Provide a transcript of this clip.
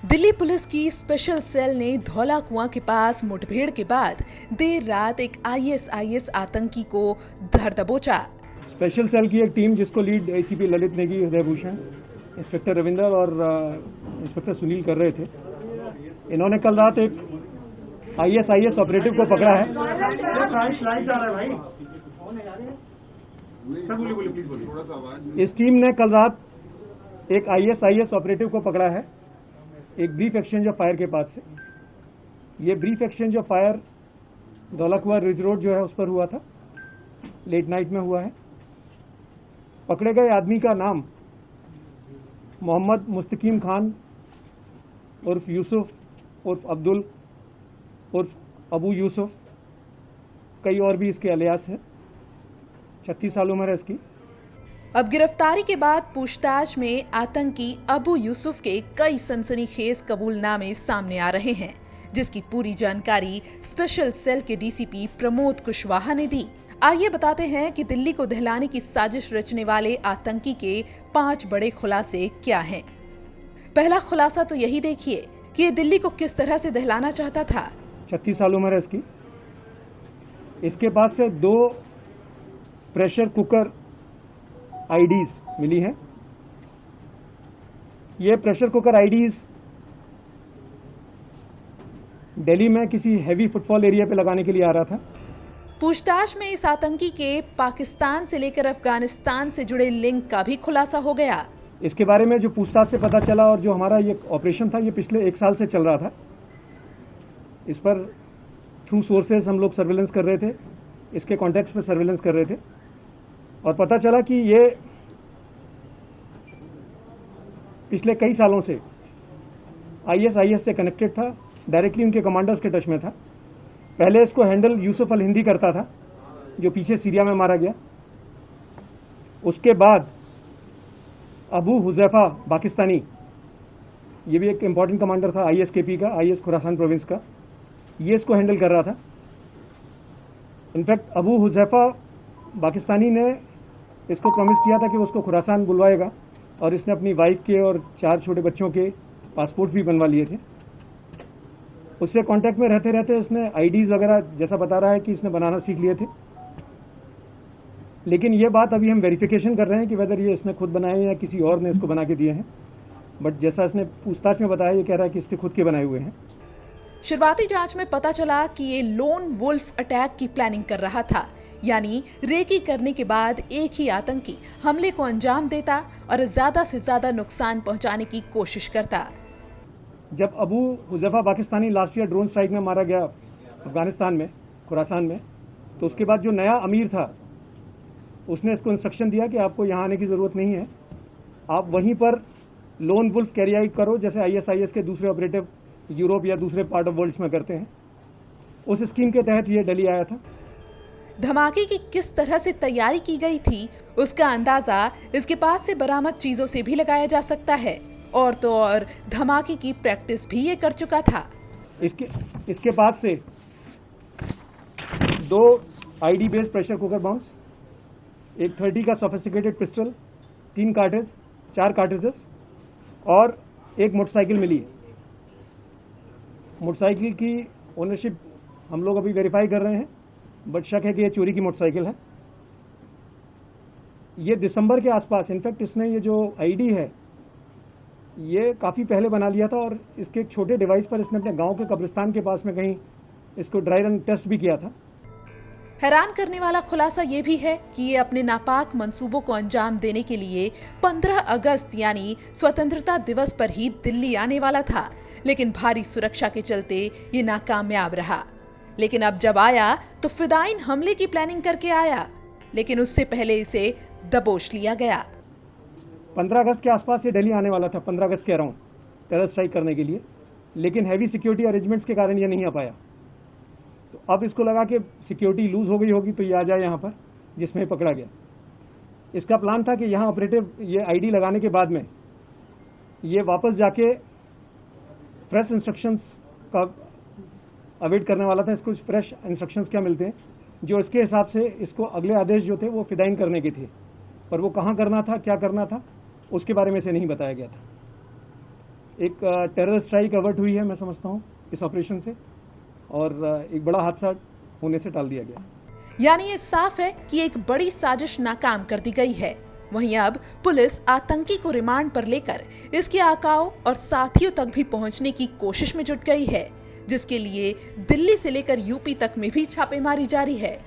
Delhi police की special cell ने धौला कुआं के पास मुठभेड़ के बाद देर रात एक आईएसआईएस आतंकी को धर दबोचा। स्पेशल सेल की एक टीम जिसको लीड एसीपी ललित नेगी, हृदय भूषण, इंस्पेक्टर रविंदर और इंस्पेक्टर सुनील कर रहे थे। इन्होंने कल रात एक आईएसआईएस ऑपरेटिव को पकड़ा है। इस टीम ने कल रात एक आईएसआईएस ऑपरेटिव को पकड़ा है एक ब्रीफ एक्सचेंज ऑफ फायर के पास से। ये brief exchange of fire Dhaula कुआं रिज रोड जो है उस पर हुआ था, लेट नाइट में हुआ है। पकड़े गए आदमी का नाम मोहम्मद मुस्तकीम खान उर्फ यूसुफ उर्फ अब्दुल उर्फ अबू यूसुफ, कई और भी इसके अलियास है। 36 साल उम्र है इसकी। अब गिरफ्तारी के बाद पूछताछ में आतंकी अबू यूसुफ के कई सनसनीखेज कबूलनामे सामने आ रहे हैं, जिसकी पूरी जानकारी स्पेशल सेल के डीसीपी प्रमोद कुशवाहा ने दी। आइए बताते हैं कि दिल्ली को दहलाने की साजिश रचने वाले आतंकी के 5 बड़े खुलासे क्या हैं। पहला खुलासा तो यही देखिए कि ये दिल्ली को किस तरह से दहलाना चाहता था। 36 साल उम्र है इसकी। इसके पास से 2 प्रेशर कुकर आईडीज मिली हैं। ये प्रेशर कुकर आईडीज दिल्ली में किसी हैवी फुटफॉल एरिया पे लगाने के लिए आ रहा था। पूछताछ में इस आतंकी के पाकिस्तान से लेकर अफगानिस्तान से जुड़े लिंक का भी खुलासा हो गया। इसके बारे में जो पूछताछ से पता चला और जो हमारा ये ऑपरेशन था, ये पिछले 1 साल से चल रहा था। इस पर थ्रू सोर्सेस हम लोग सर्वेलेंस कर रहे थे, इसके कॉन्टेक्ट्स में सर्वेलेंस कर रहे थे और पता चला कि ये पिछले कई सालों से आईएसआईएस से कनेक्टेड था, डायरेक्टली उनके कमांडर्स के टच में था। पहले इसको हैंडल यूसुफ अल हिंदी करता था, जो पीछे सीरिया में मारा गया। उसके बाद अबू हुजैफा पाकिस्तानी, ये भी एक इंपॉर्टेंट कमांडर था आईएसकेपी का, आईएस खुरासान प्रोविंस का, ये इसको हैंडल कर रहा था। इनफैक्ट अबू हुजैफा पाकिस्तानी ने इसको प्रॉमिस किया था कि वो उसको खुरासान बुलवाएगा और इसने अपनी वाइफ के और 4 छोटे बच्चों के पासपोर्ट भी बनवा लिए थे। उससे कांटेक्ट में रहते रहते उसने आईडीज वगैरह, जैसा बता रहा है कि इसने बनाना सीख लिए थे। लेकिन ये बात अभी हम वेरिफिकेशन कर रहे हैं कि वेदर ये इसने खुद बनाए या किसी और ने इसको बना के दिए हैं। बट जैसा इसने पूछताछ में बताया, ये कह रहा है कि इसके खुद के बनाए हुए हैं। शुरुआती जांच में पता चला कि ये लोन वुल्फ अटैक की प्लानिंग कर रहा था, यानी रेकी करने के बाद एक ही आतंकी हमले को अंजाम देता और ज्यादा से ज्यादा नुकसान पहुंचाने की कोशिश करता। जब Abu Huzaifa Pakistani last year drone strike में मारा गया अफगानिस्तान में, खुरासान में, तो उसके बाद जो नया अमीर था उसने इसको इंस्ट्रक्शन दिया कि आपको यहाँ आने की जरूरत नहीं है, आप वहीं पर लोन वुल्फ कैरी आउट करो, जैसे आईएसआईएस के दूसरे ऑपरेटिव यूरोप या दूसरे पार्ट ऑफ वर्ल्ड में करते हैं। उस स्कीम के तहत ये दिल्ली आया था। धमाके की किस तरह से तैयारी की गई थी, उसका अंदाजा इसके पास से बरामद चीजों से भी लगाया जा सकता है। और तो और धमाके की प्रैक्टिस भी ये कर चुका था। इसके पास से 2 ID based pressure cooker bounce, एक 30 का सोफिस्टिकेटेड पिस्टल, 3 कार्टेज, 4 कार्टेजेस और एक मोटरसाइकिल मिली। मोटरसाइकिल की ओनरशिप हम लोग अभी वेरीफाई कर रहे हैं, बट शक है कि ये चोरी की मोटरसाइकिल है। ये दिसंबर के आसपास, इनफैक्ट इसने ये जो आईडी है ये काफ़ी पहले बना लिया था और इसके एक छोटे डिवाइस पर इसने अपने गांव के कब्रिस्तान के पास में कहीं इसको ड्राई रन टेस्ट भी किया था। हैरान करने वाला खुलासा ये भी है कि ये अपने नापाक मंसूबों को अंजाम देने के लिए 15 अगस्त यानी स्वतंत्रता दिवस पर ही दिल्ली आने वाला था, लेकिन भारी सुरक्षा के चलते ये नाकामयाब रहा। लेकिन अब जब आया तो फिदाइन हमले की प्लानिंग करके आया, लेकिन उससे पहले इसे दबोच लिया गया। 15 अगस्त के आसपास ये दिल्ली आने वाला था, 15 अगस्त के अराउंड, टेरर स्ट्राइक करने के लिए, लेकिन हैवी सिक्योरिटी अरेंजमेंट्स के कारण ये नहीं आ पाया। तो अब इसको लगा कि सिक्योरिटी लूज हो गई होगी तो ये आ जाए यहाँ पर, जिसमें पकड़ा गया। इसका प्लान था कि यहाँ ऑपरेटिव ये आईडी लगाने के बाद में ये वापस जाके फ्रेश इंस्ट्रक्शंस का अवेट करने वाला था। इसको फ्रेश इंस्ट्रक्शंस क्या मिलते हैं, जो इसके हिसाब से इसको अगले आदेश जो थे वो फिदाइन करने के थे, पर वो कहाँ करना था, क्या करना था, उसके बारे में से नहीं बताया गया था। एक टेरर स्ट्राइक अवर्ट हुई है, मैं समझता हूँ इस ऑपरेशन से, और एक बड़ा हादसा होने से टाल दिया गया। यानी ये साफ है कि एक बड़ी साजिश नाकाम कर दी गई है। वहीं अब पुलिस आतंकी को रिमांड पर लेकर इसके आकाओं और साथियों तक भी पहुंचने की कोशिश में जुट गई है, जिसके लिए दिल्ली से लेकर यूपी तक में भी छापेमारी जारी है।